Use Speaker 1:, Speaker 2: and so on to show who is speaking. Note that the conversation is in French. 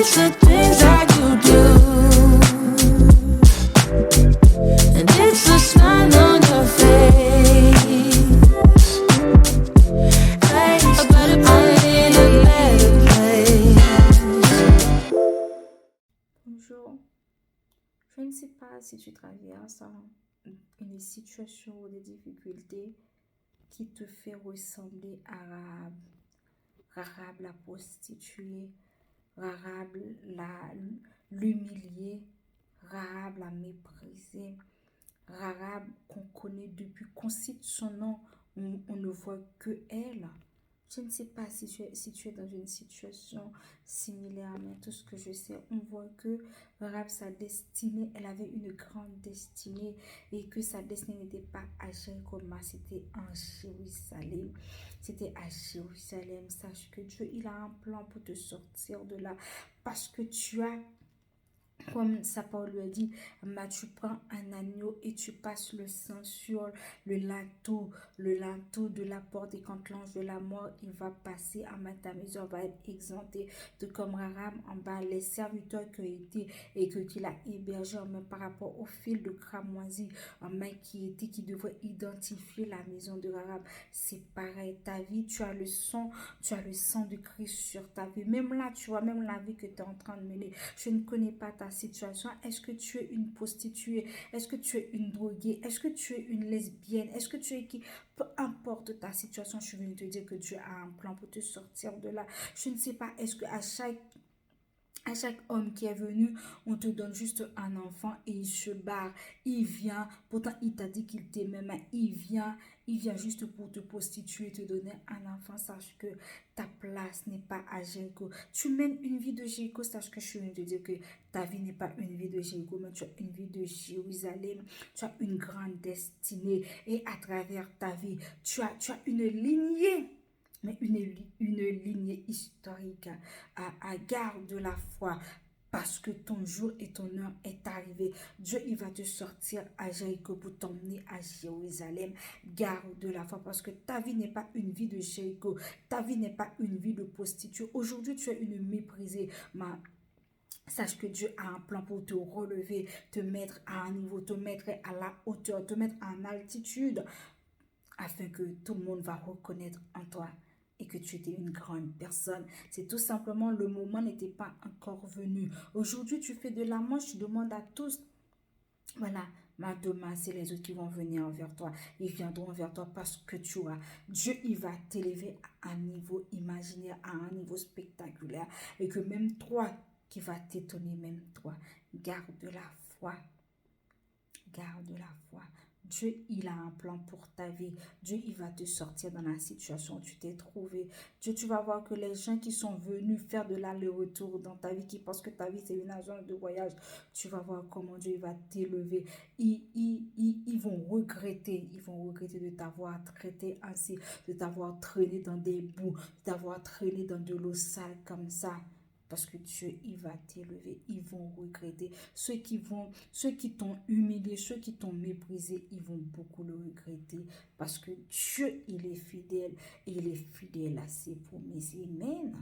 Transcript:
Speaker 1: it's the things that you do, and it's the smile on your face. A better place, in a better place.
Speaker 2: Bonjour. Je ne sais pas si tu traverses une situation ou des difficultés qui te fait ressembler à Rahab. Rahab la prostituée, Rahab l'humiliée, Rahab la méprisée, Rahab qu'on connaît depuis qu'on cite son nom, on ne voit que elle. Je ne sais pas si tu es dans une situation similaire, mais tout ce que je sais, on voit que Rahab, sa destinée, elle avait une grande destinée et que sa destinée n'était pas à Jéricho, mais c'était en Jérusalem. C'était à Jérusalem. Sache que Dieu, il a un plan pour te sortir de là parce que tu as, comme sa parole lui a dit, tu prends un agneau et tu passes le sang sur le linteau de la porte, et quand l'ange de la mort il va passer en bas de ta maison, va être exempté. De comme Rahab en bas, les serviteurs qui ont été et qu'il a hébergé en main par rapport au fil de cramoisi en main qui devrait identifier la maison de Rahab. C'est pareil, ta vie, tu as le sang de Christ sur ta vie. Même là, tu vois, même la vie que tu es en train de mener. Je ne connais pas ta situation. Est-ce que tu es une prostituée? Est-ce que tu es une droguée? Est-ce que tu es une lesbienne? Est-ce que tu es qui? Peu importe ta situation, je suis venue te dire que Dieu a un plan pour te sortir de là. Je ne sais pas, est-ce que à chaque homme qui est venu, on te donne juste un enfant et il se barre. Il vient, pourtant il t'a dit qu'il t'aimait, mais il vient juste pour te prostituer, te donner un enfant. Sache que ta place n'est pas à Jéricho. Tu mènes une vie de Jéricho, sache que je suis venue te dire que ta vie n'est pas une vie de Jéricho, mais tu as une vie de Jérusalem. Tu as une grande destinée et à travers ta vie, tu as une lignée. Mais une lignée historique. Garde la foi parce que ton jour et ton heure est arrivé. Dieu, il va te sortir à Jéricho pour t'emmener à Jérusalem. Garde la foi parce que ta vie n'est pas une vie de Jéricho. Ta vie n'est pas une vie de prostituée. Aujourd'hui, tu es une méprisée. Sache que Dieu a un plan pour te relever, te mettre à un niveau, te mettre à la hauteur, te mettre en altitude, afin que tout le monde va reconnaître en toi et que tu étais une grande personne. C'est tout simplement, le moment n'était pas encore venu. Aujourd'hui, tu fais de la manche, tu demandes à tous, voilà, mais demain, c'est les autres qui vont venir vers toi. Ils viendront vers toi parce que tu as. Dieu, il va t'élever à un niveau imaginaire, à un niveau spectaculaire. Et que même toi, qui va t'étonner, même toi, garde la foi. Garde la foi. Dieu, il a un plan pour ta vie. Dieu, il va te sortir dans la situation où tu t'es trouvé. Dieu, tu vas voir que les gens qui sont venus faire de l'aller-retour dans ta vie, qui pensent que ta vie, c'est une agence de voyage, tu vas voir comment Dieu il va t'élever. Ils vont regretter. Ils vont regretter de t'avoir traité ainsi, de t'avoir traîné dans des boues, de t'avoir traîné dans de l'eau sale comme ça. Parce que Dieu, il va t'élever. Ils vont regretter. Ceux qui t'ont humilié, ceux qui t'ont méprisé, ils vont beaucoup le regretter. Parce que Dieu, il est fidèle. Et il est fidèle à ses promesses. Amen.